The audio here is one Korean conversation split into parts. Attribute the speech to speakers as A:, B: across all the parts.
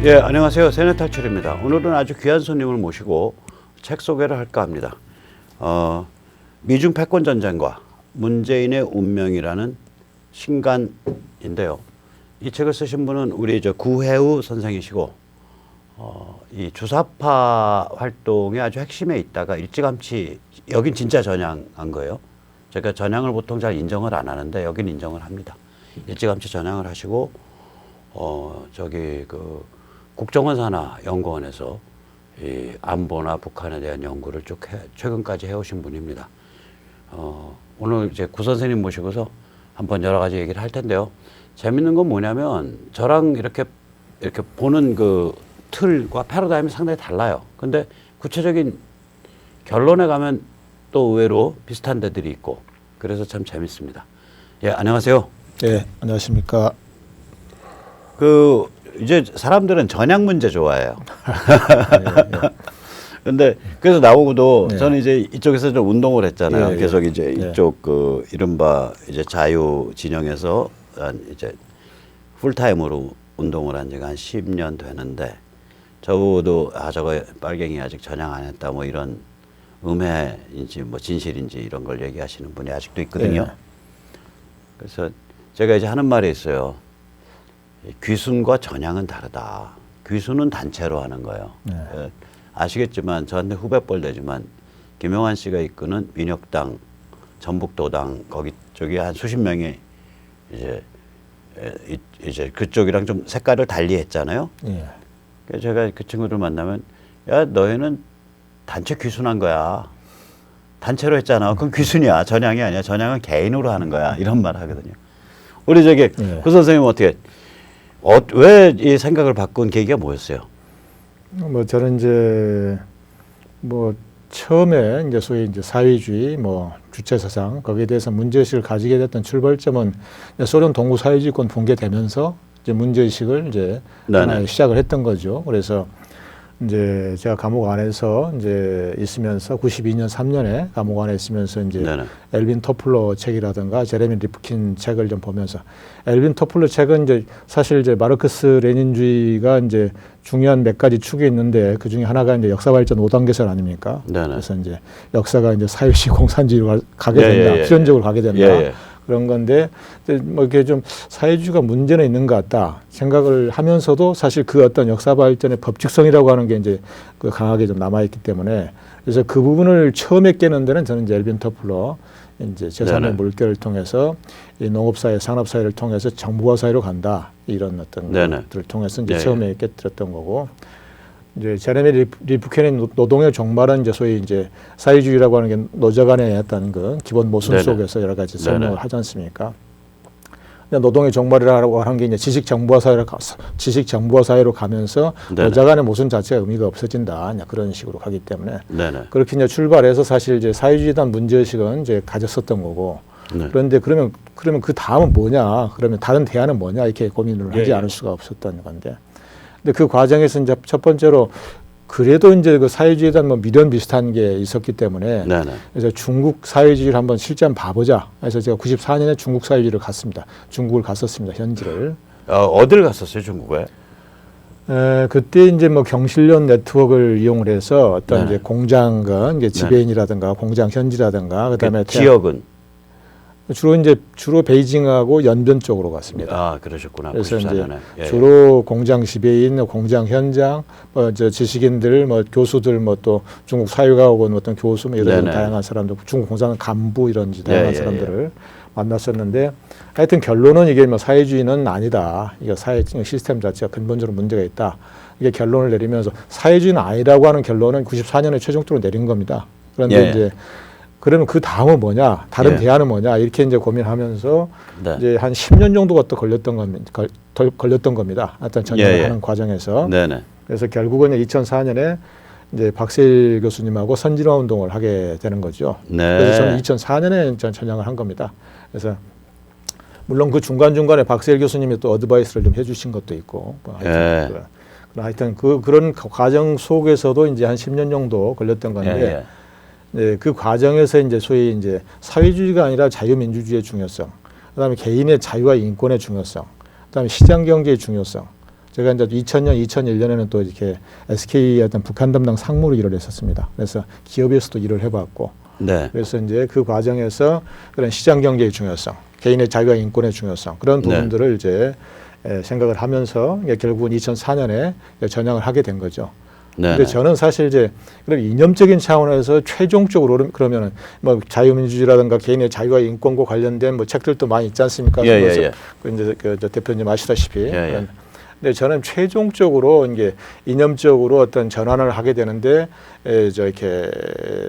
A: 예, 안녕하세요. 세뇌탈출입니다. 오늘은 아주 귀한 손님을 모시고 책 소개를 할까 합니다. 미중 패권 전쟁과 문재인의 운명이라는 신간인데요. 이 책을 쓰신 분은 우리 구혜우 선생이시고, 이 주사파 활동의 아주 핵심에 있다가 일찌감치 여긴 진짜 전향한 거예요. 제가 전향을 보통 잘 인정을 안 하는데 여긴 인정을 합니다. 일찌감치 전향을 하시고 국정원 산하 연구원에서 이 안보나 북한에 대한 연구를 쭉 최근까지 해오신 분입니다. 오늘 이제 구 선생님 모시고서 한번 여러 가지 얘기를 할 텐데요. 재밌는 건 뭐냐면 저랑 이렇게 보는 그 틀과 패러다임이 상당히 달라요. 근데 구체적인 결론에 가면 또 의외로 비슷한 데들이 있고 그래서 참 재밌습니다. 예, 안녕하세요.
B: 네, 안녕하십니까.
A: 이제 사람들은 전향 문제 좋아해요. 근데 그래서 나오고도
B: 네.
A: 저는 이제 이쪽에서 좀 운동을 했잖아요.
B: 예, 예.
A: 계속 이제
B: 예.
A: 이쪽 이른바 이제 자유 진영에서 이제 풀타임으로 운동을 한 지가 한 10년 되는데 저도 저거 빨갱이 아직 전향 안 했다 뭐 이런 음해인지 뭐 진실인지 이런 걸 얘기하시는 분이 아직도 있거든요.
B: 예.
A: 그래서 제가 이제 하는 말이 있어요. 귀순과 전향은 다르다. 귀순은 단체로 하는 거예요.
B: 네.
A: 아시겠지만 저한테 후배뻘 되지만 김영환 씨가 이끄는 민혁당, 전북도당 거기 쪽이 한 수십 명이 이제 그쪽이랑 좀 색깔을 달리했잖아요.
B: 예.
A: 그래서 제가 그 친구들 만나면 야 너희는 단체 귀순한 거야. 단체로 했잖아. 그건 귀순이야. 전향이 아니야. 전향은 개인으로 하는 거야. 이런 말 하거든요. 우리 구 선생님 어떻게? 왜 이 생각을 바꾼 계기가 뭐였어요?
B: 뭐 저는 이제 뭐 처음에 이제 소위 이제 사회주의 뭐 주체 사상 거기에 대해서 문제의식을 가지게 됐던 출발점은 소련 동구 사회주의권 붕괴되면서 이제 문제의식을 이제 하나의 시작을 했던 거죠. 그래서 이제 제가 감옥 안에서 이제 있으면서 92년 3년에 감옥 안에 있으면서 이제
A: 네네.
B: 엘빈 토플러 책이라든가 제레미 리프킨 책을 좀 보면서 엘빈 토플러 책은 이제 사실 이제 마르크스 레닌주의가 이제 중요한 몇 가지 축이 있는데 그 중에 하나가 이제 역사 발전 5단계설 아닙니까?
A: 네네.
B: 그래서 이제 역사가 이제 사회주의 공산주의로 가게 된다. 필연적으로 가게 된다. 그런 건데 뭐 이렇게 좀 사회주의가 문제는 있는 것 같다 생각을 하면서도 사실 그 어떤 역사 발전의 법칙성이라고 하는 게 이제 그 강하게 좀 남아 있기 때문에 그래서 그 부분을 처음에 깨는 데는 저는 이제 엘빈 토플러 이제 제3의 물결을 통해서 이 농업사회, 산업사회를 통해서 정부화 사회로 간다 이런 어떤 것들을 통해서 이제 처음에 깨뜨렸던 거고. 이제 제레미 리프켄의 노동의 종말은 이제 소위 이제 사회주의라고 하는 게 노조 간의 어떤 그 기본 모순 속에서 여러 가지 설명을 하지 않습니까? 노동의 종말이라고 하는 게 이제 지식 정부화 사회로 가면서 노조 간의 모순 자체가 의미가 없어진다. 그런 식으로 가기 때문에 그렇게 이제 출발해서 사실 이제 사회주의에 대한 문제의식은 이제 가졌었던 거고. 그런데 그러면 그 다음은 뭐냐? 그러면 다른 대안은 뭐냐? 이렇게 고민을 하지 않을 수가 없었던 건데. 근데 그 과정에서 이제 첫 번째로 그래도 이제 그 사회주의에 대한 뭐 미련 비슷한 게 있었기 때문에 그래서 중국 사회주의를 한번 실제 한번 봐보자. 그래서 제가 94년에 중국 사회주의를 갔습니다. 중국을 갔었습니다. 현지를.
A: 어딜 갔었어요, 중국에?
B: 그때 이제 뭐 경실련 네트워크를 이용을 해서 어떤 이제 공장과 이제 지배인이라든가 공장 현지라든가 그다음에
A: 지역은
B: 주로 베이징하고 연변 쪽으로 갔습니다.
A: 아, 그러셨구나.
B: 그래서
A: 94년에.
B: 이제 주로 공장 지배인, 공장 현장, 저 지식인들, 교수들, 또 중국 사회가하고 어떤 교수, 이런 다양한 사람들, 중국 공장 간부 이런 다양한 사람들을 만났었는데, 하여튼 결론은 이게 사회주의는 아니다. 이게 사회 시스템 자체가 근본적으로 문제가 있다. 이게 결론을 내리면서 사회주의는 아니라고 하는 결론은 94년에 최종적으로 내린 겁니다. 그런데 이제 그러면 그 다음은 뭐냐, 다른 대안은 뭐냐, 이렇게 이제 고민하면서 이제 한 10년 정도가 또 걸렸던 겁니다. 어떤 전쟁을 하는 과정에서. 그래서 결국은 2004년에 이제 박세일 교수님하고 선진화 운동을 하게 되는 거죠. 그래서 저는 2004년에 전향을 한 겁니다. 그래서 물론 그 중간중간에 박세일 교수님이 또 어드바이스를 좀 해주신 것도 있고. 하여튼 그런 과정 속에서도 이제 한 10년 정도 걸렸던 건데. 그 과정에서 이제 소위 이제 사회주의가 아니라 자유민주주의의 중요성, 그다음에 개인의 자유와 인권의 중요성, 그다음에 시장 경제의 중요성, 제가 이제 2000년, 2001년에는 또 이렇게 SK 어떤 북한 담당 상무로 일을 했었습니다. 그래서 기업에서도 일을 해봤고,
A: 네.
B: 그래서 이제 그 과정에서 그런 시장 경제의 중요성, 개인의 자유와 인권의 중요성 그런 부분들을 이제 생각을 하면서 결국은 2004년에 전향을 하게 된 거죠. 근데 저는 사실 이제 그런 이념적인 차원에서 최종적으로 그러면은 뭐 자유민주주의라든가 개인의 자유와 인권과 관련된 뭐 책들도 많이 있지 않습니까? 그래서 이제 그 대표님 아시다시피. 근데 저는 최종적으로 이게 이념적으로 어떤 전환을 하게 되는데 저 이렇게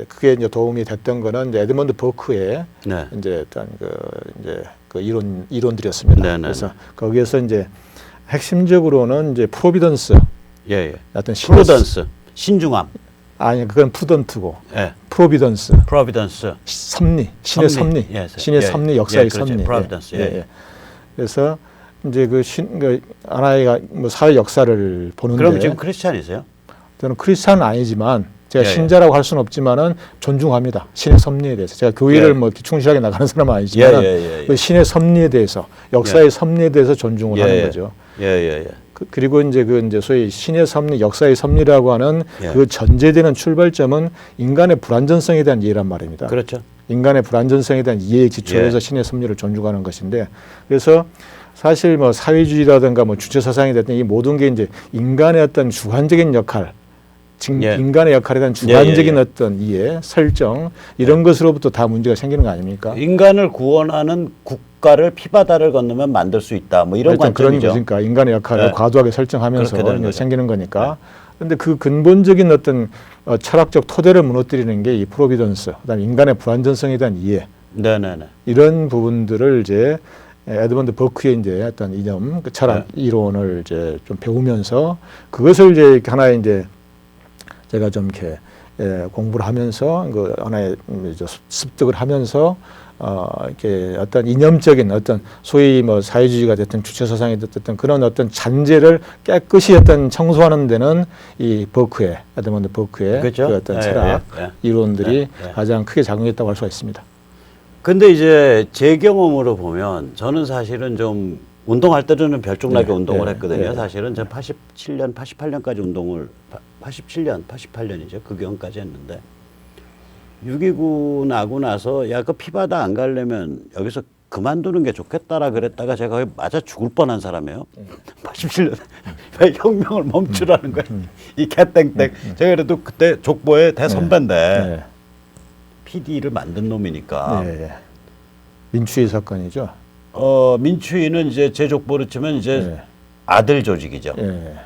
B: 그게 이제 도움이 됐던 거는 이제 에드먼드 버크의 이제 어떤 그 이론들이었습니다. 그래서 거기에서 이제 핵심적으로는 이제 프로비던스 어떤
A: 프루던스, 신중함.
B: 아니 그건 푸던트고 프로비던스, 섭리, 신의 섭리, 신의 섭리, 역사의 섭리. 그래서 이제 그 하나의 뭐 사회 역사를 보는데.
A: 그럼 지금 크리스찬이세요?
B: 저는 크리스찬은 아니지만 제가 신자라고 할 수는 없지만은 존중합니다. 신의 섭리에 대해서. 제가 교회를 뭐 충실하게 나가는 사람은 아니지만 그 신의 섭리에 대해서, 역사의 섭리에 대해서 존중을 하는 거죠. 그리고 이제 소위 신의 섭리, 역사의 섭리라고 하는 그 전제되는 출발점은 인간의 불완전성에 대한 이해란 말입니다.
A: 그렇죠.
B: 인간의 불완전성에 대한 이해에 기초해서 신의 섭리를 존중하는 것인데, 그래서 사실 뭐 사회주의라든가 뭐 주체 사상이 됐든 이 모든 게 이제 인간의 어떤 주관적인 역할, 인간의 역할에 대한 주관적인 어떤 이해, 설정 이런 것으로부터 다 문제가 생기는 거 아닙니까?
A: 인간을 구원하는 국가를 피바다를 건너면 만들 수 있다. 뭐 이런 관점이죠.
B: 그런 거니까 인간의 역할을 과도하게 설정하면서 생기는 거니까. 그런데 그 근본적인 어떤 철학적 토대를 무너뜨리는 게 이 프로비던스, 그다음에 인간의 불완전성에 대한 이해. 이런 부분들을 이제 에드먼드 버크의 이제 어떤 이념, 그 철학 이론을 이제 좀 배우면서 그것을 이제 하나의 이제 제가 좀 이렇게 공부를 하면서 그 하나의 습득을 하면서 이렇게 어떤 이념적인 어떤 소위 뭐 사회주의가 됐든 주체 사상이 됐든 그런 어떤 잔재를 깨끗이 어떤 청소하는 데는 이 버크의 에드먼드 버크의 그 어떤 철학 이론들이 가장 크게 작용했다고 할 수가 있습니다.
A: 근데 이제 제 경험으로 보면 저는 사실은 좀 운동할 때는 별종나게 운동을 했거든요. 사실은 전 87년, 88년까지 운동을 87년, 88년이죠. 그 경까지 했는데 6.29 나고 나서 야, 그 피바다 안 가려면 여기서 그만두는 게 좋겠다라 그랬다가 제가 거의 맞아 죽을 뻔한 사람이에요. 87년 왜 혁명을 멈추라는 거야. 이 개땡땡. 제가 그래도 그때 족보의 대선배인데 PD를 만든 놈이니까.
B: 민추위 사건이죠.
A: 민추위는 이제 제 족보로 치면 이제 아들 조직이죠.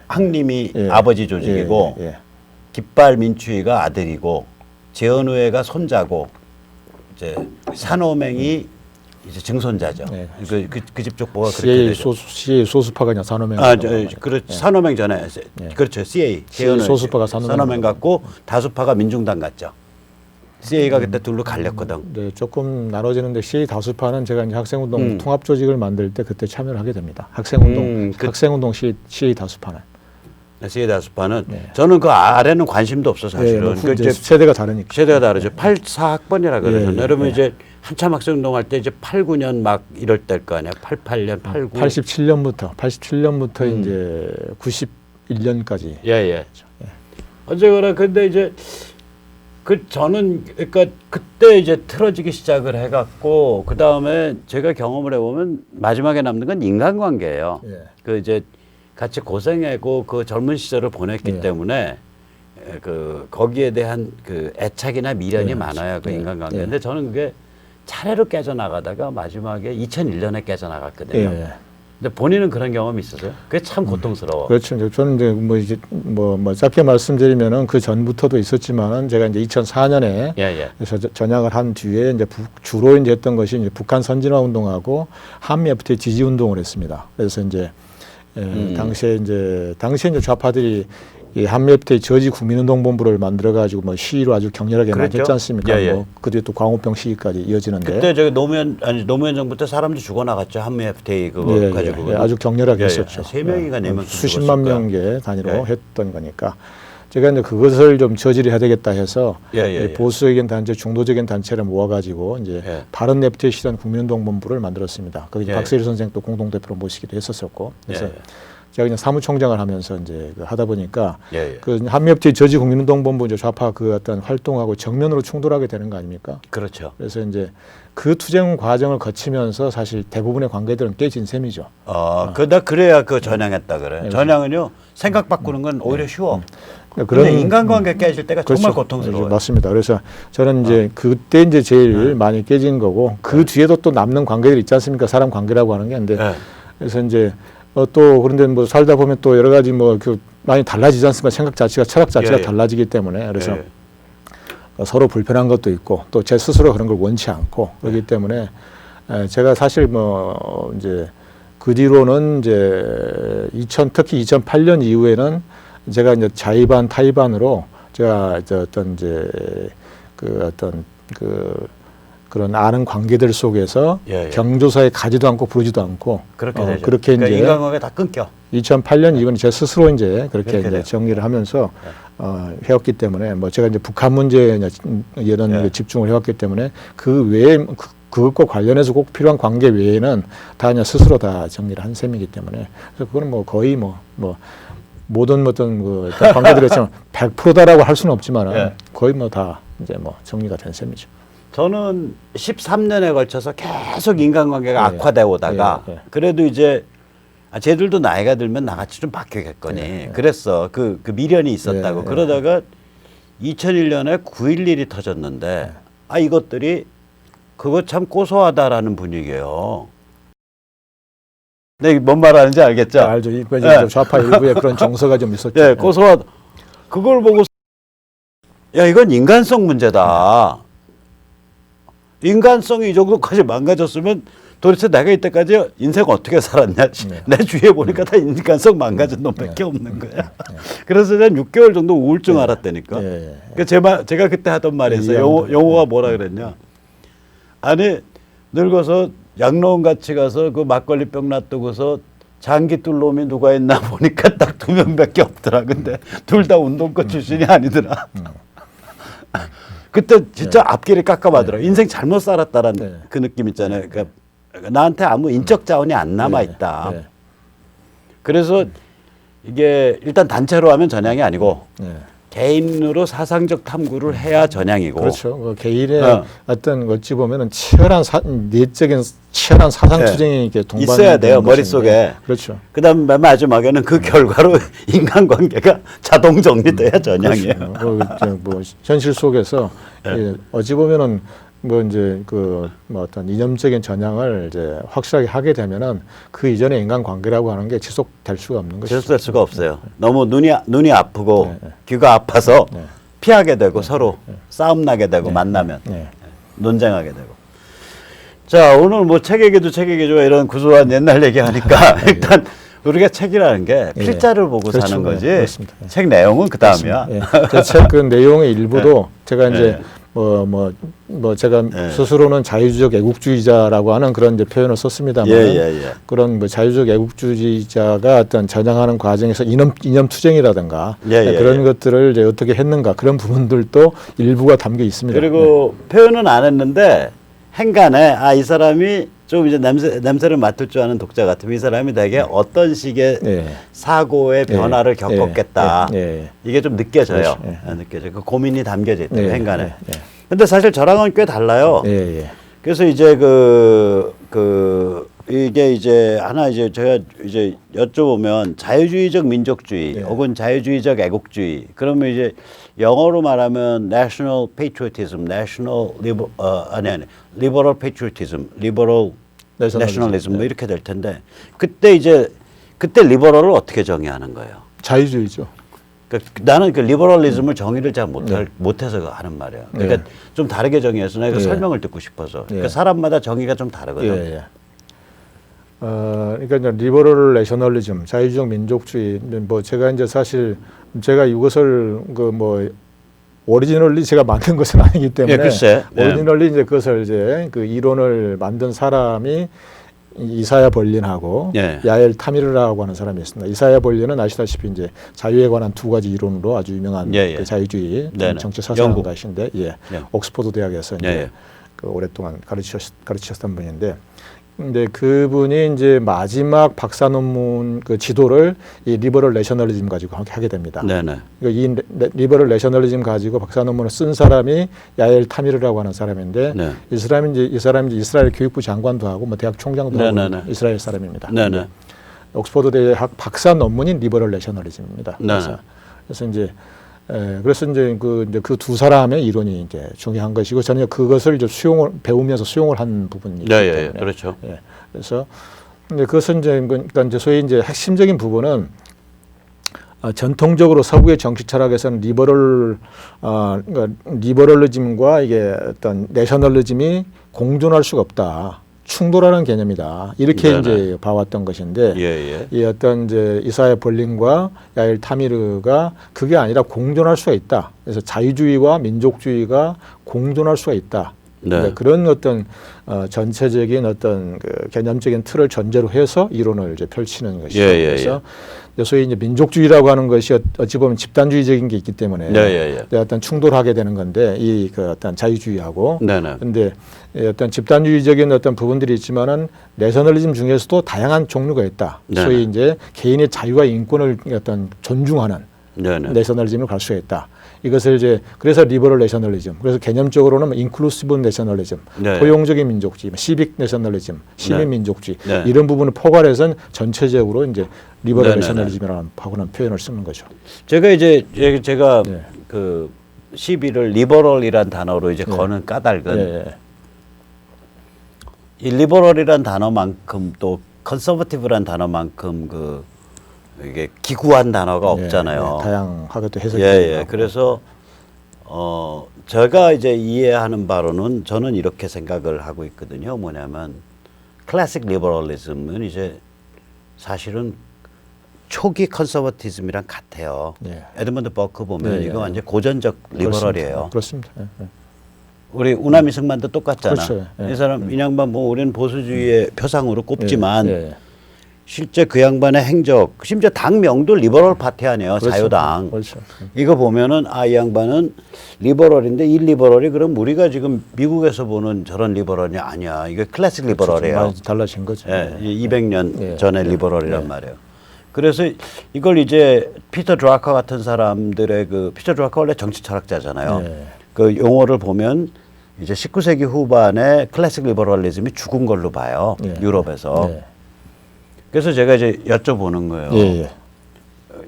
A: 항림이 아버지 조직이고 깃발 민추위가 아들이고 재헌우회가 손자고 이제 산호맹이 이제 증손자죠. 그 집 족보가 그렇게 되죠.
B: CA 소수파가 아니라 산호맹.
A: 산호맹 전에 그렇죠. CA
B: 소수파가
A: 산호맹 같고 다수파가 민중당 같죠. CA가 그때 둘로 갈렸거든.
B: 네, 조금 나눠지는데 CA 다수파는 제가 이제 학생운동 통합 조직을 만들 때 그때 참여를 하게 됩니다. 학생운동 CA 다수파는.
A: CA 다수파는 저는 그 아래는 관심도 없어 사실은.
B: 그 이제 세대가 다르니까.
A: 세대가 다르죠. 84학번이라 그러죠. 여러분 이제 한참 학생운동할 때 이제 89년 막 이럴 때일 거 아니야. 88년, 89.
B: 87년부터 이제 91년까지.
A: 어쨌거나 근데 이제 저는 그러니까 그때 이제 틀어지기 시작을 해갖고 그 다음에 제가 경험을 해보면 마지막에 남는 건 인간관계예요. 그 이제 같이 고생하고 그 젊은 시절을 보냈기 때문에 그 거기에 대한 그 애착이나 미련이 많아요. 그 인간관계. 근데 저는 그게 차례로 깨져나가다가 마지막에 2001년에 깨져나갔거든요. 근데 본인은 그런 경험이 있었어요? 그게 참 고통스러워.
B: 그렇죠. 저는 이제 뭐 짧게 말씀드리면은 그 전부터도 있었지만은 제가 이제 2004년에 전향을 한 뒤에 이제 주로 이제 했던 것이 이제 북한 선진화 운동하고 한미 FTA 지지 운동을 했습니다. 그래서 이제 당시에 이제 좌파들이 이 한미 FTA 저지 국민운동본부를 만들어가지고 뭐 시위로 아주 격렬하게 많이 했지 않습니까? 뭐 그뒤에 또 광우병 시위까지 이어지는데.
A: 그때 저기 노무현 정부 때 사람들 죽어나갔죠. 한미 FTA 그거 가지고.
B: 아주 격렬하게 했었죠.
A: 3명인가 4명
B: 수십만 명의 단위로 했던 거니까. 제가 이제 그것을 좀 저지를 해야 되겠다 해서 보수적인 단체, 중도적인 단체를 모아가지고 이제 바른 FTA 실현 국민운동본부를 만들었습니다. 거기 박세일 선생 또 공동대표로 모시기도 했었었고. 그래서 제가 그냥 사무총장을 하면서 이제 하다 보니까
A: 예, 예.
B: 그 한미협회 저지국민운동본부 이제 좌파 그 어떤 활동하고 정면으로 충돌하게 되는 거 아닙니까?
A: 그렇죠.
B: 그래서 이제 그 투쟁 과정을 거치면서 사실 대부분의 관계들은 깨진 셈이죠.
A: 나 그래야 그 전향했다 그래.
B: 네,
A: 전향은요 생각 바꾸는 건 오히려 쉬워.
B: 그런
A: 그런데 인간관계 깨질 때가
B: 그렇죠.
A: 정말 고통스러워요.
B: 맞습니다. 그래서 저는 이제 그때 이제 제일 많이 깨진 거고 그 뒤에도 또 남는 관계들이 있지 않습니까? 사람 관계라고 하는 게. 근데
A: 네.
B: 그래서 이제 또 그런데 뭐 살다 보면 또 여러 가지 뭐 그 많이 달라지지 않습니까? 생각 자체가 철학 자체가
A: 예, 예.
B: 달라지기 때문에 그래서
A: 예.
B: 서로 불편한 것도 있고 또 제 스스로 그런 걸 원치 않고 그렇기 때문에 제가 사실 뭐 이제 그 뒤로는 이제 특히 2008년 이후에는 제가 이제 자의반 타의반으로 제가 어떤 이제 그런 아는 관계들 속에서
A: 예, 예.
B: 경조사에 가지도 않고 부르지도 않고
A: 그렇게 되죠.
B: 그렇게
A: 그러니까
B: 이제
A: 인간관계 다 끊겨.
B: 2008년 이후는 제 스스로 이제 그렇게 이제
A: 돼요.
B: 정리를 하면서 해왔기 때문에 뭐 제가 이제 북한 문제에 이런
A: 예.
B: 집중을 해왔기 때문에 그 외에 그것과 관련해서 꼭 필요한 관계 외에는 다 그냥 스스로 다 정리를 한 셈이기 때문에 그래서 그거는 뭐 거의 뭐 모든 어떤 그 관계들이지만 100%다라고 할 수는 없지만
A: 예.
B: 거의 뭐 다 이제 뭐 정리가 된 셈이죠.
A: 저는 13년에 걸쳐서 계속 인간관계가
B: 예.
A: 악화되어 오다가
B: 예, 예.
A: 그래도 이제 쟤들도 나이가 들면 나같이 좀 바뀌겠거니
B: 예.
A: 그랬어. 그 미련이 있었다고.
B: 예.
A: 그러다가 2001년에 9.11이 터졌는데 이것들이 그거 참 고소하다라는 분위기예요. 네, 뭔 말하는지 알겠죠?
B: 알죠. 이제
A: 예.
B: 좌파 일부에 그런 정서가 좀 있었죠.
A: 예, 고소하다. 그걸 보고 야, 이건 인간성 문제다. 인간성이 이 정도까지 망가졌으면 도대체 내가 이때까지 인생 어떻게 살았냐.
B: 네.
A: 내 주위에 보니까 다 인간성 망가진 놈밖에 없는 거야. 그래서 한 6개월 정도 우울증 알았다니까.
B: 예.
A: 그러니까 제가 그때 하던 말이 있어요. 용어가 뭐라 그랬냐. 아니 늙어서 양로원 같이 가서 그 막걸리병 놔두고서 장기 뚫 놈이 누가 있나 보니까 딱 2명밖에 없더라. 근데 둘 다 운동권 출신이 아니더라. 그때 진짜 앞길을 깎아가더라. 인생 잘못 살았다라는
B: 네.
A: 그 느낌 있잖아요. 그러니까 나한테 아무 인적 자원이 안 남아 있다.
B: 네.
A: 그래서 이게 일단 단체로 하면 전향이 아니고
B: 네.
A: 개인으로 사상적 탐구를 해야 전향이고.
B: 그렇죠. 그 개인의
A: 어.
B: 어떤 어찌 보면은 내적인 치열한 사상
A: 네.
B: 투쟁이 이렇게 동반이
A: 있어야 돼요,
B: 되는
A: 머릿속에.
B: 것인데. 그렇죠.
A: 그다음 맨 마지막에는 그 결과로 인간관계가 자동 정리돼야 전향이에요.
B: 그렇죠. 뭐 현실 속에서
A: 네.
B: 어찌 보면은 뭐 이제 뭐 어떤 이념적인 전향을 이제 확실하게 하게 되면은 그 이전의 인간관계라고 하는 게 지속될 수가 없는 것이죠.
A: 지속될 수가 없어요. 너무 눈이 아프고
B: 네.
A: 귀가 아파서
B: 네.
A: 피하게 되고 서로 싸움 나게 되고 만나면
B: 네.
A: 논쟁하게 되고. 자, 오늘 뭐 책 얘기도 책 얘기죠. 이런 구수한 옛날 얘기하니까 일단 우리가 책이라는 게
B: 예.
A: 필자를 보고
B: 그렇죠.
A: 사는 거지.
B: 네, 그렇습니다. 예.
A: 책 내용은 그 다음이야.
B: 제 책 그 내용의 일부도 제가 이제
A: 예.
B: 뭐 제가
A: 예.
B: 스스로는 자유주의 애국주의자라고 하는 그런 이제 표현을 썼습니다만
A: 예.
B: 그런 뭐 자유주의 애국주의자가 어떤 전향하는 과정에서 이념 투쟁이라든가 그런 것들을 이제 어떻게 했는가 그런 부분들도 일부가 담겨 있습니다.
A: 그리고 표현은 안 했는데 행간에 이 사람이 좀 이제 냄새를 맡을 줄 아는 독자 같으면 이 사람이 되게 어떤 식의 사고의 변화를 겪었겠다. 이게 좀 느껴져요.
B: 그렇죠.
A: 느껴져요. 그 고민이 담겨져 있대요. 행간에.
B: 예.
A: 근데 사실 저랑은 꽤 달라요. 그래서 이제 이게 이제 하나 이제 제가 이제 여쭤보면 자유주의적 민족주의 혹은 자유주의적 애국주의 그러면 이제 영어로 말하면 national patriotism, liberal patriotism, liberal nationalism 뭐 이렇게 될 텐데 그때 리버럴을 어떻게 정의하는 거예요?
B: 자유주의죠.
A: 그러니까 나는 그 리버럴리즘을 정의를 잘 못해서 하는 말이에요. 그러니까 좀 다르게 정의해서 내가 설명을 듣고 싶어서. 그러니까 사람마다 정의가 좀 다르거든.
B: 그러니까 이제 리버럴 내셔널리즘, 자유주의 민족주의, 뭐 제가 이제 사실 제가 이것을 오리지널리 제가 만든 것은 아니기 때문에
A: 글쎄.
B: 오리지널리 이제 그것을 이제 그 이론을 만든 사람이 이사야 벌린하고 야엘 타미르라고 하는 사람이 있습니다. 이사야 벌린은 아시다시피 이제 자유에 관한 두 가지 이론으로 아주 유명한 그 자유주의 정치 사상가이신데 옥스퍼드 대학에서 이제 그 오랫동안 가르치셨던 분인데 근데 그분이 이제 마지막 박사 논문 그 지도를 이 리버럴 내셔널리즘 가지고 하게 됩니다.
A: 네네.
B: 그러니까 이 리버럴 내셔널리즘 가지고 박사 논문을 쓴 사람이 야엘 타미르라고 하는 사람인데
A: 네.
B: 이 사람이 이제 이스라엘 교육부 장관도 하고 뭐 대학 총장도
A: 네네네.
B: 하고 이스라엘 사람입니다.
A: 네네.
B: 옥스퍼드 대학 박사 논문이 리버럴 내셔널리즘입니다.
A: 네네.
B: 그래서 이제 그 두 사람의 이론이 이제 중요한 것이고 저는 그것을 이제 배우면서 수용을 한 부분이 있기
A: 네,
B: 때문에.
A: 그렇죠.
B: 예. 그래서 근데 그것은 이제 그러니까 이제 소위 이제 핵심적인 부분은 전통적으로 서구의 정치 철학에서는 그러니까 리버럴리즘과 이게 어떤 내셔널리즘이 공존할 수가 없다. 충돌하는 개념이다. 이렇게
A: 네네.
B: 이제 봐왔던 것인데
A: 예.
B: 이 어떤 이제 이사야 벌린과 야일 타미르가 그게 아니라 공존할 수가 있다. 그래서 자유주의와 민족주의가 공존할 수가 있다.
A: 네.
B: 그러니까 그런 어떤 전체적인 어떤 그 개념적인 틀을 전제로 해서 이론을 이제 펼치는 것이죠. 그래서 소위 이제 민족주의라고 하는 것이 어찌 보면 집단주의적인 게 있기 때문에 어떤 충돌하게 되는 건데 이 그 어떤 자유주의하고 근데 어떤 집단주의적인 어떤 부분들이 있지만은 내셔널리즘 중에서도 다양한 종류가 있다. 소위 이제 개인의 자유와 인권을 어떤 존중하는 내셔널리즘을 갈 수가 있다. 이것을 이제 그래서 리버럴 내셔널리즘, 그래서 개념적으로는 인클루시브 내셔널리즘, 포용적인 민족주의, 시빅 내셔널리즘, 시민 민족주의 이런 부분을 포괄해서는 전체적으로 이제 리버럴 내셔널리즘이라는 하고는 표현을 쓰는 거죠.
A: 제가 그 시비를 리버럴이란 단어로 이제 거는 까닭은 이 리버럴이란 단어만큼 또 컨서버티브란 단어만큼 그 이게 기구한 단어가 없잖아요.
B: 다양하게 또 해석이
A: 그래서 제가 이제 이해하는 바로는 저는 이렇게 생각을 하고 있거든요. 뭐냐면 클래식 리버럴리즘은 이제 사실은 초기 컨서버티즘이랑 같아요. 에드먼드 버크 보면 이거 완전 고전적 리버럴이에요.
B: 그렇습니다.
A: 우리 우나미 승만도 똑같잖아.
B: 그렇죠.
A: 이 사람 이 양반 뭐 우리는 보수주의의 표상으로 꼽지만 실제 그 양반의 행적, 심지어 당명도 리버럴 파티 아니에요. 자유당. 이거 보면은 이 양반은 리버럴인데 이 리버럴이 그럼 우리가 지금 미국에서 보는 저런 리버럴이 아니야. 이게 클래식 리버럴이에요.
B: 많이 달라진 거죠.
A: 200년 전의 리버럴이란 말이에요. 그래서 이걸 이제 피터 드라커 같은 사람들의 피터 드라커 원래 정치 철학자잖아요. 그 용어를 보면 이제 19세기 후반에 클래식 리버럴리즘이 죽은 걸로 봐요. 유럽에서. 그래서 제가 이제 여쭤보는 거예요.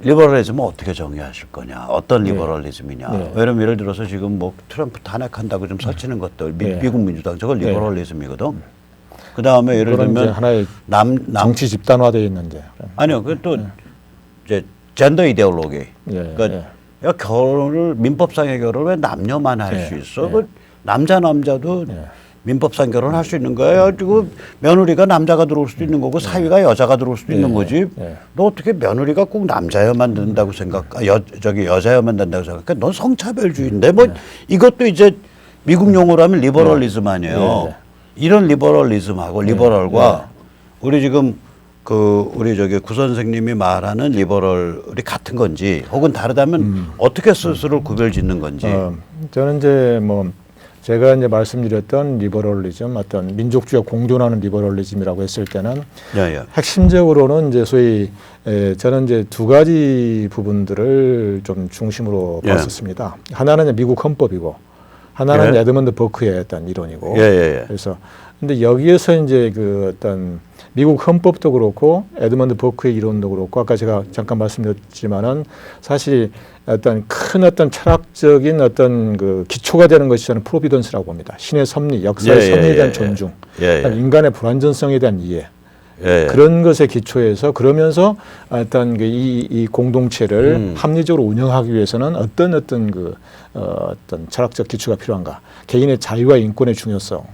A: 리버럴리즘은 어떻게 정의하실 거냐? 어떤 리버럴리즘이냐? 예를 들어서 지금 뭐 트럼프 탄핵한다고 좀 설치는 것들 미국 민주당 저걸 리버럴리즘이거든. 그 다음에 예를 들면
B: 하나의 정치 집단화되어 있는데
A: 아니요, 그 또 이제 젠더 이데올로기. 그러니까 결혼을 민법상의 결혼을 왜 남녀만 할 수 있어? 그 남자도 민법상 결혼할 수 있는 거야. 그리고 며느리가 남자가 들어올 수도 있는 거고 사위가 여자가 들어올 수도 있는 거지. 너 어떻게 며느리가 꼭 남자여만 된다고 여자여만 된다고 생각해? 넌 성차별주의인데 뭐 이것도 이제 미국 용어로 하면 리버럴리즘 아니에요. 이런 리버럴리즘하고 리버럴과 우리 지금 우리 구 선생님이 말하는 리버럴이 같은 건지 혹은 다르다면 어떻게 스스로 구별짓는 건지.
B: 저는 이제 제가 이제 말씀드렸던 리버럴리즘, 어떤 민족주의와 공존하는 리버럴리즘이라고 했을 때는 핵심적으로는 이제 소위 저는 이제 두 가지 부분들을 좀 중심으로 봤었습니다. 하나는 이제 미국 헌법이고 하나는 에드먼드 버크의 어떤 이론이고. 그래서 근데 여기에서 이제 어떤 미국 헌법도 그렇고 에드먼드 버크의 이론도 그렇고 아까 제가 잠깐 말씀드렸지만은 사실 어떤 큰 어떤 철학적인 어떤 기초가 되는 것이 저는 프로비던스라고 봅니다. 신의 섭리, 역사의 섭리에 대한 존중, 인간의 불완전성에 대한 이해. 그런 것에 기초해서 그러면서 어떤 이 공동체를 합리적으로 운영하기 위해서는 어떤 철학적 기초가 필요한가? 개인의 자유와 인권의 중요성을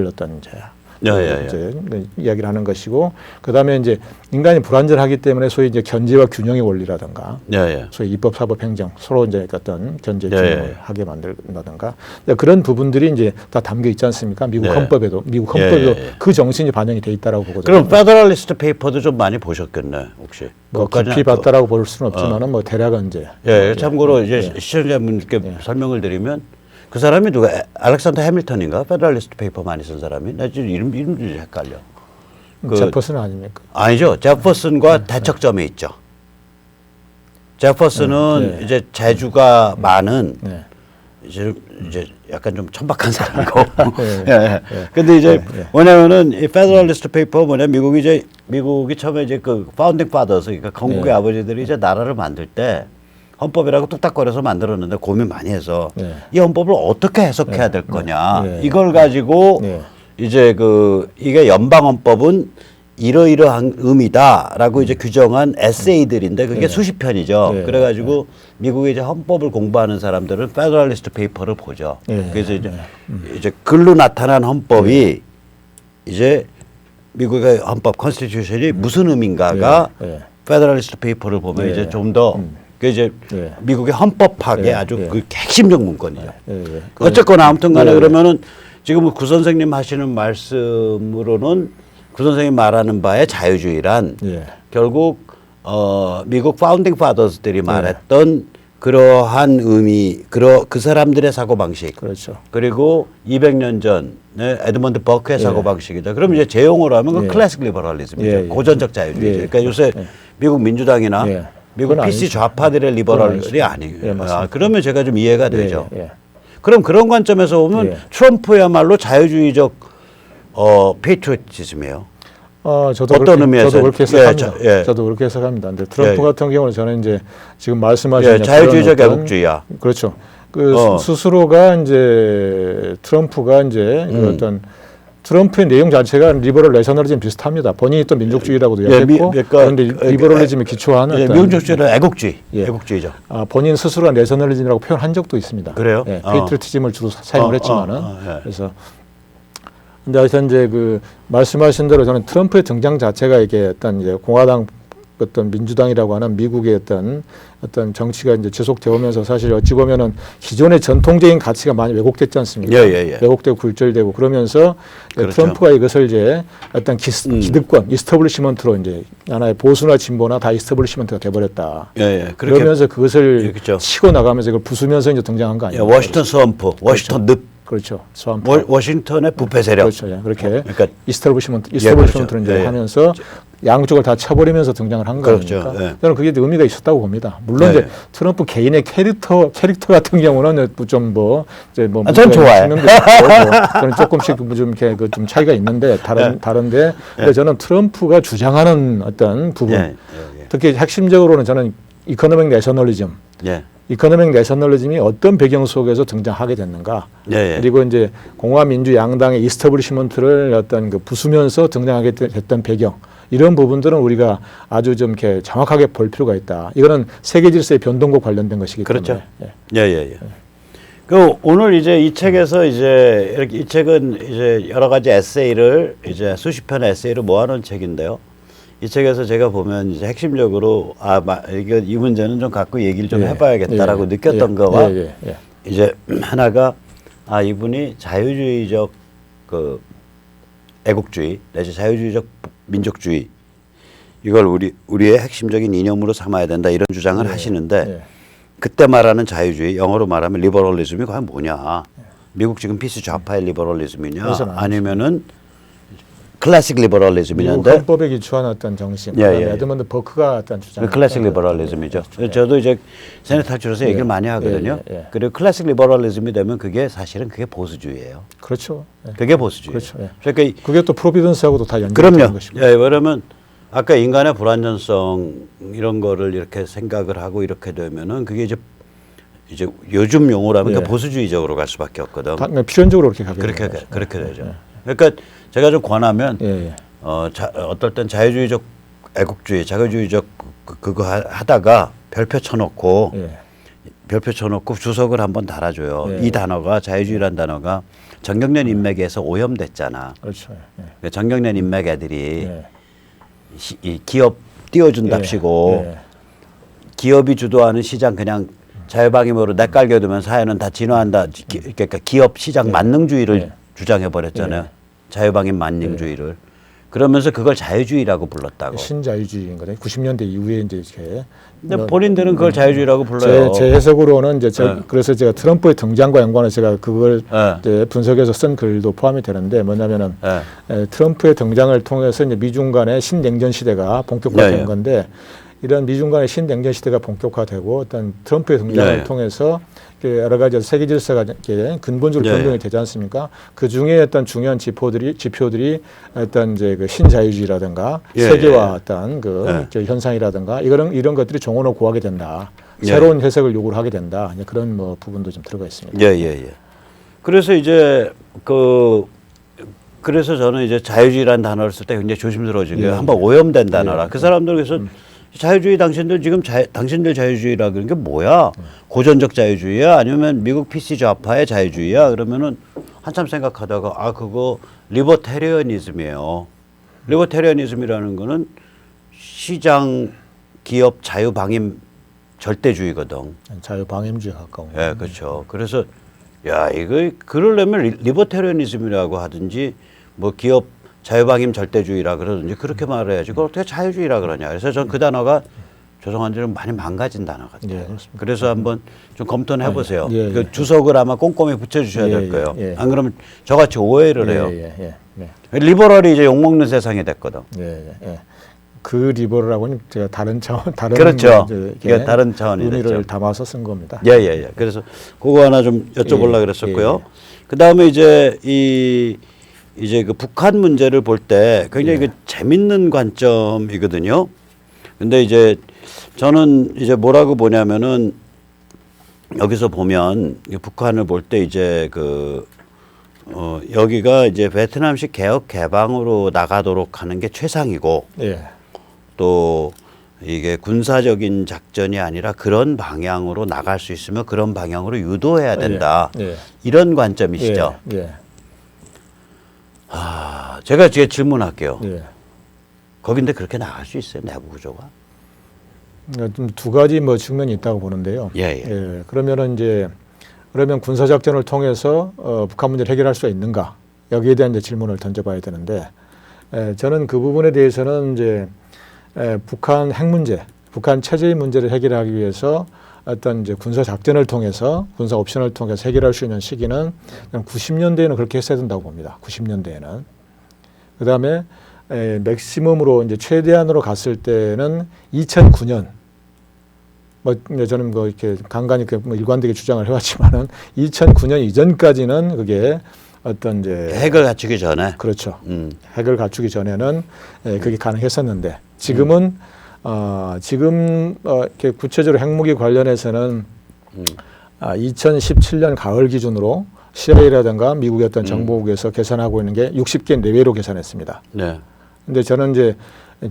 B: 어떤 이제 이야기를 하는 것이고 그다음에 이제 인간이 불완전하기 때문에 소위 이제 견제와 균형의 원리라든가 소위 입법, 사법, 행정 서로 이제 어떤 견제 균형을 하게 만든다든가 그런 부분들이 이제 다 담겨 있지 않습니까? 미국 헌법에도 그 정신이 반영이 돼 있다라고 보거든요.
A: 그럼 페더럴리스트 페이퍼도 좀 많이 보셨겠네, 혹시?
B: 깊이 봤다라고 볼 수는 없지만은 대략은 이제
A: 참고로 이제 시청자분께 설명을 드리면. 그 사람이 누가 알렉산더 해밀턴인가? 페더럴리스트 페이퍼 많이 쓴 사람이? 나 지금 이름도 헷갈려.
B: 제퍼슨 아닙니까?
A: 아니죠. 제퍼슨과 대척점에 있죠. 제퍼슨은 이제 재주가 많은 이제 약간 좀 천박한 사람이고. 근데 이제 뭐냐면은 이 페더럴리스트 페이퍼 뭐냐 미국이 처음에 이제 그 파운딩 파더스 그러니까 건국의 아버지들이 이제 나라를 만들 때 헌법이라고 뚝딱거려서 만들었는데 고민 많이 해서 이 헌법을 어떻게 해석해야 될 거냐 이걸 가지고 이제 이게 연방 헌법은 이러이러한 의미다라고 이제 규정한 에세이들인데 그게 수십 편이죠. 그래가지고 미국의 이제 헌법을 공부하는 사람들은 페더럴리스트 페이퍼를 보죠. 그래서 이제 글로 나타난 헌법이 이제 미국의 헌법 컨스티튜션이 무슨 의미인가가 페더럴리스트 페이퍼를 보면 이제 좀 더 그 이제 미국의 헌법학의 아주 그 핵심적 문건이죠. 어쨌거나 아무튼간에 그러면은 지금 구 선생님 하시는 말씀으로는 구 선생님 말하는 바의 자유주의란 결국 미국 파운딩 파더스들이 말했던 그러한 의미, 그 사람들의 사고 방식,
B: 그렇죠.
A: 그리고 200년 전에 에드먼드 버크의 사고 방식이다. 그럼 이제 제 용어로 하면 그 클래식 리버럴리즘이죠. 고전적 자유주의죠. 그러니까 요새 미국 민주당이나 미국 PC 좌파들의 리버럴이 아니에요. 그러면 제가 좀 이해가 되죠. 그럼 그런 관점에서 보면 트럼프야말로 자유주의적 페이트리어티즘이에요.
B: 저도
A: 어떤 의미에서?
B: 저도 그렇게 해석합니다. 저도 그렇게 해석합니다. 근데 트럼프 같은 경우는 저는 이제 지금 말씀하신
A: 자유주의적 애국주의야.
B: 그렇죠. 스스로가 이제 트럼프가 이제 그 어떤 트럼프의 내용 자체가 리버럴 내셔널리즘 비슷합니다. 본인이 또 민족주의라고도 이야기했고 그런데 리버럴리즘에 기초하는
A: 민족주의는 애국주의죠.
B: 본인 스스로가 내셔널리즘이라고 표현한 적도 있습니다.
A: 그래요?
B: 페이트리어티즘을 주로 사용을 했지만은 그래서 근데 하여튼 이제 그 말씀하신 대로 저는 트럼프의 등장 자체가 이게 어떤 이제 공화당 어떤 민주당이라고 하는 미국의 어떤 정치가 이제 지속되어 오면서 사실 어찌 보면은 기존의 전통적인 가치가 많이 왜곡됐지 않습니까? 왜곡되고 굴절되고 그러면서 그렇죠. 트럼프가 이것을 이제 어떤 기득권, 이스터블리시먼트로 이제 하나의 보수나 진보나 다 이스터블리시먼트가 돼버렸다. 그러면서 그것을 그렇죠. 치고 나가면서 이걸 부수면서 이제 등장한 거 아니에요?
A: 워싱턴 스왑프, 워싱턴 늪.
B: 그렇죠.
A: 워싱턴의 부패 세력.
B: 그렇죠. 그렇게 그러니까 이스터블리시먼트를 이제 하면서 양쪽을 다 쳐버리면서 등장을 한
A: 그렇죠.
B: 거니까 저는 그게 의미가 있었다고 봅니다. 물론 이제 트럼프 개인의 캐릭터 같은 경우는 좀
A: 전 좋아요.
B: 저는 조금씩 좀 이렇게 좀 차이가 있는데 다른데 근데 저는 트럼프가 주장하는 어떤 부분 특히 핵심적으로는 저는 이코노믹 내셔널리즘. 이코노믹 내셔널리즘이 어떤 배경 속에서 등장하게 됐는가? 그리고 이제 공화 민주 양당의 이스터블리시먼트를 어떤 부수면서 등장하게 됐던 배경 이런 부분들은 우리가 아주 좀 이렇게 정확하게 볼 필요가 있다. 이거는 세계 질서의 변동과 관련된 것이기 때문에.
A: 그렇죠. 그 오늘 이제 이 책에서 이제 이렇게 이 책은 이제 여러 가지 에세이를 이제 수십 편의 에세이를 모아놓은 책인데요. 이 책에서 제가 보면 이제 핵심적으로 이 문제는 좀 갖고 얘기를 좀 해봐야겠다라고 느꼈던 거와 이제 하나가 이분이 자유주의적 그 애국주의 내지 자유주의적 민족주의 이걸 우리의 핵심적인 이념으로 삼아야 된다 이런 주장을 하시는데 그때 말하는 자유주의 영어로 말하면 리버럴리즘이 과연 뭐냐? 미국 지금 PC 좌파의 리버럴리즘이냐? 아니면은 클래식 리버럴리즘이냐인데
B: 헌법에 기초한 어떤 정신, 에드먼드 버크가 어떤 주장.
A: 클래식 리버럴리즘이죠. 저도 이제 세네트 학교에서 얘기를 많이 하거든요. 그리고 클래식 리버럴리즘이 되면 그게 사실은 그게 보수주의예요.
B: 그렇죠.
A: 그게 보수주의.
B: 그렇죠.
A: 그러니까
B: 그게 또 프로비던스하고도 다 연결되는 것입니다.
A: 왜냐면 아까 인간의 불완전성 이런 거를 이렇게 생각을 하고 이렇게 되면은 그게 이제 요즘 용어로 하면 보수주의적으로 갈 수밖에 없거든.
B: 필연적으로 그렇게 가게
A: 그렇게 되죠. 그러니까 제가 좀 권하면 어떨 땐 자유주의적 애국주의, 자유주의적 그거 하다가 별표 쳐놓고 주석을 한번 달아줘요. 이 단어가 자유주의란 단어가 정경련 인맥에서 오염됐잖아.
B: 그렇죠.
A: 정경련 인맥 애들이 이 기업 띄워준답시고 기업이 주도하는 시장 그냥 자유방임으로 내깔겨두면 사회는 다 진화한다. 그러니까 기업 시장 만능주의를 주장해 버렸잖아요. 자유방임 만능주의를. 그러면서 그걸 자유주의라고 불렀다고.
B: 신자유주의인 거네. 90년대 이후에 이제 이렇게.
A: 근데 본인들은 그걸 자유주의라고 불러요.
B: 제 해석으로는 이제
A: 네.
B: 그래서 제가 트럼프의 등장과 연관해서 제가 그걸
A: 네.
B: 이제 분석해서 쓴 글도 포함이 되는데 뭐냐면은
A: 네.
B: 트럼프의 등장을 통해서 이제 미중 간의 신냉전 시대가 본격화된
A: 네, 네.
B: 건데 이런 미중 간의 신냉전 시대가 본격화되고 어떤 트럼프의 등장을
A: 네, 네.
B: 통해서 여러 가지 세계 질서가 이렇게 근본적으로
A: 네.
B: 변경이 되지 않습니까? 그 중에 어떤 중요한 지표들이 어떤 이제 그 신자유주의라든가
A: 예,
B: 세계화
A: 예.
B: 어떤 그
A: 예.
B: 저 현상이라든가 이런 것들이 종언을 구하게 된다.
A: 예.
B: 새로운 해석을 요구를 하게 된다. 이제 그런 뭐 부분도 좀 들어가 있습니다.
A: 예, 예, 예. 그래서 이제 그래서 저는 이제 자유주의라는 단어를 쓸 때 굉장히 조심스러워진 거예요.
B: 예.
A: 한번 오염된 단어라.
B: 예.
A: 그 사람들 그래서 자유주의 당신들 지금 당신들 자유주의라 그런 게 뭐야? 고전적 자유주의야? 아니면 미국 PC 좌파의 자유주의야? 그러면은 한참 생각하다가 아 그거 리버테리언이즘이에요. 리버테리언이즘이라는 거는 시장 기업 자유 방임 절대주의거든.
B: 자유방임주의에 가까운.
A: 예, 그렇죠. 그래서 야 이거 그러려면 리버테리언이즘이라고 하든지 뭐 기업 자유방임 절대주의라 그러든지 그렇게 말해야지 그걸 어떻게 자유주의라 그러냐. 그래서 전 그 단어가 죄송한데는 많이 망가진 단어 같아요.
B: 예, 그렇습니다.
A: 그래서 한번 좀 검토는 해보세요.
B: 예, 예.
A: 그 주석을 아마 꼼꼼히 붙여주셔야 될
B: 예,
A: 거예요.
B: 예.
A: 안 그러면 저같이 오해를 해요.
B: 예.
A: 리버럴이 이제 욕먹는 세상이 됐거든.
B: 예. 그 리버럴하고는 제가 다른
A: 그렇죠.
B: 이제
A: 이게 다른 차원이
B: 의미를
A: 됐죠.
B: 담아서 쓴 겁니다.
A: 예. 그래서 그거 하나 좀 여쭤보려고
B: 예,
A: 그랬었고요.
B: 예.
A: 그 다음에 이제 이제 그 북한 문제를 볼 때 굉장히
B: 예.
A: 그 재밌는 관점이거든요. 근데 이제 저는 이제 뭐라고 보냐면은 여기서 보면 북한을 볼 때 이제 여기가 이제 베트남식 개혁 개방으로 나가도록 하는 게 최상이고
B: 예.
A: 또 이게 군사적인 작전이 아니라 그런 방향으로 나갈 수 있으면 그런 방향으로 유도해야 된다.
B: 예.
A: 이런 관점이시죠.
B: 예.
A: 제가 지금 질문할게요.
B: 예.
A: 거긴데 그렇게 나갈 수 있어요, 내부 구조가?
B: 좀 두 가지 뭐 측면이 있다고 보는데요.
A: 예.
B: 그러면은 이제 그러면 군사 작전을 통해서 북한 문제를 해결할 수 있는가? 여기에 대한 이제 질문을 던져봐야 되는데 저는 그 부분에 대해서는 이제 북한 핵 문제, 북한 체제의 문제를 해결하기 위해서 어떤 이제 군사 작전을 통해서 군사 옵션을 통해서 해결할 수 있는 시기는 90년대에는 그렇게 했어야 된다고 봅니다. 90년대에는. 그다음에 맥시멈으로 이제 최대한으로 갔을 때는 2009년 뭐 저는 뭐 이렇게 간간히 뭐 일관되게 주장을 해왔지만은 2009년 이전까지는 그게 어떤 이제
A: 핵을 갖추기 전에.
B: 그렇죠. 핵을 갖추기 전에는 그게 가능했었는데 지금은 지금 이렇게 구체적으로 핵무기 관련해서는 2017년 가을 기준으로 CIA라든가 미국의 어떤 정보국에서 계산하고 있는 게 60개 내외로 계산했습니다.
A: 네.
B: 근데 저는 이제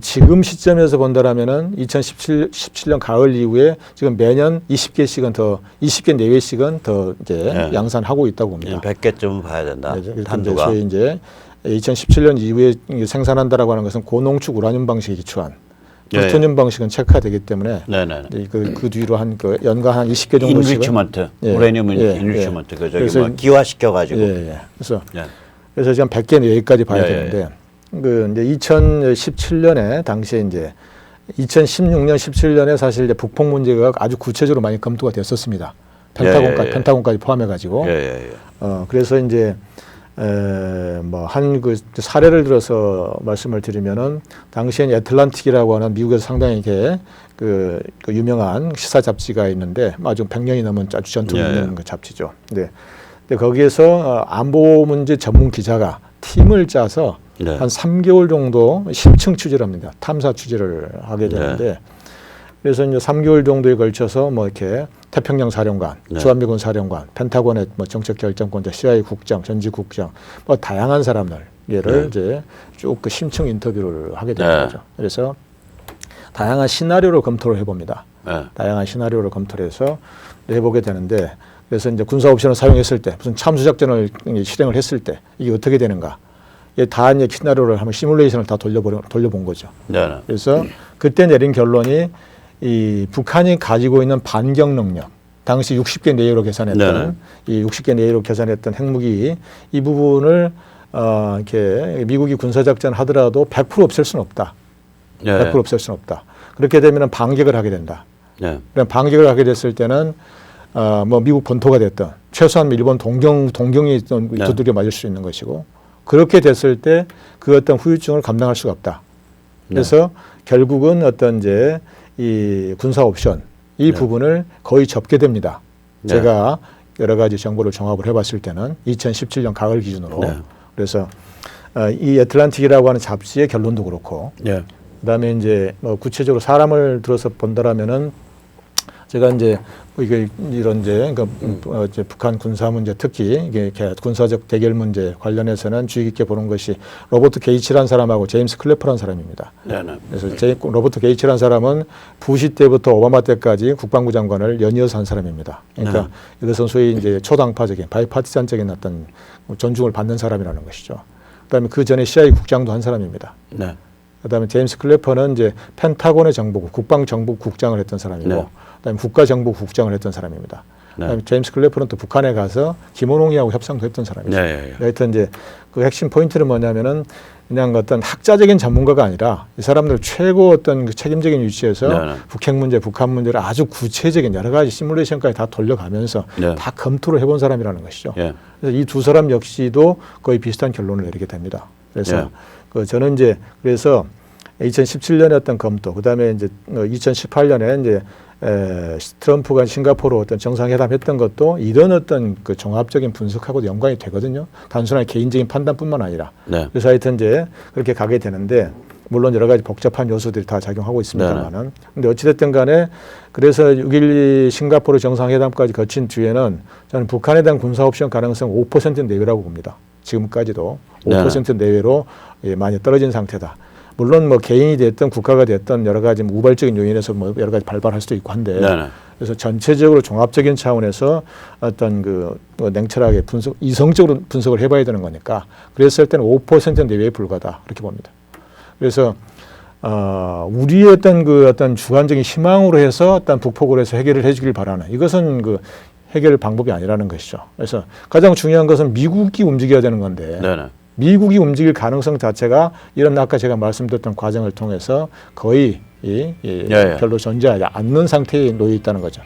B: 지금 시점에서 본다라면은 2017년 가을 이후에 지금 매년 20개 내외씩은 더 이제 양산하고 있다고 봅니다.
A: 100개쯤은 봐야 된다.
B: 네,
A: 탄두가.
B: 소위 이제 2017년 이후에 생산한다라고 하는 것은 고농축 우라늄 방식에 기초한 플루토늄 방식은 체크되기 때문에
A: 네네.
B: 그 뒤로 한 연간 한 20개 정도씩은
A: 인리치먼트, 우레늄 인리치먼트 그 저기 뭐 기화시켜 가지고.
B: 그래서 지금 100개 내외까지 봐야
A: 예,
B: 되는데 그 이제 2017년에 당시에 이제 2016년 17년에 사실 이제 북폭 문제가 아주 구체적으로 많이 검토가 됐었습니다. 펜타곤까지 포함해 가지고. 그래서 이제 뭐 한 그 사례를 들어서 말씀을 드리면은 당시엔 애틀란틱이라고 하는 미국에서 상당히 이렇게 그 유명한 시사 잡지가 있는데 아주 100년이 넘은 아주 전통이 있는 그 잡지죠. 근데 거기에서 안보 문제 전문 기자가 팀을 짜서 한 3개월 정도 심층 취재를 합니다. 탐사 취재를 하게 되는데 그래서 이제 3개월 정도에 걸쳐서 뭐 이렇게 태평양 사령관, 주한미군 사령관, 펜타곤의 뭐 정책 결정권자, CIA 국장, 전직국장, 뭐 다양한 사람들을 이제 쭉 그 심층 인터뷰를 하게 되는 거죠. 그래서 다양한 시나리오를 검토를 해봅니다. 다양한 시나리오를 검토를 해서 해보게 되는데 그래서 이제 군사 옵션을 사용했을 때 무슨 참수 작전을 실행을 했을 때 이게 어떻게 되는가? 다 이제 시나리오를 한번 시뮬레이션을 다 돌려본 거죠. 그래서 그때 내린 결론이 이 북한이 가지고 있는 반경 능력, 당시 60개 내외로 계산했던 이 60개 내외로 계산했던 핵무기 이 부분을 이렇게 미국이 군사작전 하더라도 100% 없앨 수는 없다.
A: 예.
B: 100% 없앨 수는 없다. 그렇게 되면 반격을 하게 된다.
A: 예.
B: 그럼 반격을 하게 됐을 때는 뭐 미국 본토가 됐던 최소한 일본 동경이
A: 네.
B: 두들겨 맞을 수 있는 것이고 그렇게 됐을 때 그 어떤 후유증을 감당할 수가 없다. 그래서 결국은 어떤 이제 이 군사 옵션 이 부분을 거의 접게 됩니다. 제가 여러 가지 정보를 종합을 해봤을 때는 2017년 가을 기준으로 그래서 이 애틀란틱이라고 하는 잡지의 결론도 그렇고 그다음에 이제 뭐 구체적으로 사람을 들어서 본다라면은 제가 이제 이게 이런 이제 이제 북한 군사 문제 특히 이게 군사적 대결 문제 관련해서는 주의 깊게 보는 것이 로버트 게이츠라는 사람하고 제임스 클래퍼라는 사람입니다. 그래서 로버트 게이츠라는 사람은 부시 때부터 오바마 때까지 국방부 장관을 연이어서 한 사람입니다. 그러니까 이것은 소위 이제 초당파적인 바이파티산적인 어떤 존중을 받는 사람이라는 것이죠. 그다음에 그 전에 CIA 국장도 한 사람입니다. 그다음에 제임스 클래퍼는 이제 펜타곤의 정보국, 국방정보국장을 했던 사람이고, 그다음에 국가정보국장을 했던 사람입니다. 그다음에 제임스 클래퍼는 또 북한에 가서 김원홍이하고 협상도 했던 사람이죠. 하여튼 이제 그 핵심 포인트는 뭐냐면은 그냥 어떤 학자적인 전문가가 아니라 이 사람들 최고 어떤 그 책임적인 위치에서 북핵 문제, 북한 문제를 아주 구체적인 여러 가지 시뮬레이션까지 다 돌려가면서 다 검토를 해본 사람이라는 것이죠. 그래서 이 두 사람 역시도 거의 비슷한 결론을 내리게 됩니다. 그래서 저는 이제 그래서 2017년에 어떤 검토, 그다음에 이제 2018년에 이제 트럼프가 싱가포르 어떤 정상회담 했던 것도 이런 어떤 그 종합적인 분석하고도 연관이 되거든요. 단순한 개인적인 판단뿐만 아니라. 그래서 하여튼 이제 그렇게 가게 되는데 물론 여러 가지 복잡한 요소들이 다 작용하고 있습니다만은. 근데 어찌됐든 간에 그래서 6.12 싱가포르 정상회담까지 거친 뒤에는 저는 북한에 대한 군사 옵션 가능성 5% 내외라고 봅니다. 지금까지도 5% 내외로 많이 떨어진 상태다. 물론 뭐 개인이 됐든 국가가 됐든 여러 가지 우발적인 요인에서 뭐 여러 가지 발발할 수도 있고 한데 그래서 전체적으로 종합적인 차원에서 어떤 그 냉철하게 이성적으로 분석을 해봐야 되는 거니까 그랬을 때는 5% 내외에 불과하다 이렇게 봅니다. 그래서 우리의 어떤 주관적인 희망으로 해서 어떤 북폭으로 해서 해결을 해주길 바라는 이것은 그 해결 방법이 아니라는 것이죠. 그래서 가장 중요한 것은 미국이 움직여야 되는 건데 미국이 움직일 가능성 자체가 이런 아까 제가 말씀드렸던 과정을 통해서 거의 별로 존재하지 않는 상태에 놓여 있다는 거죠.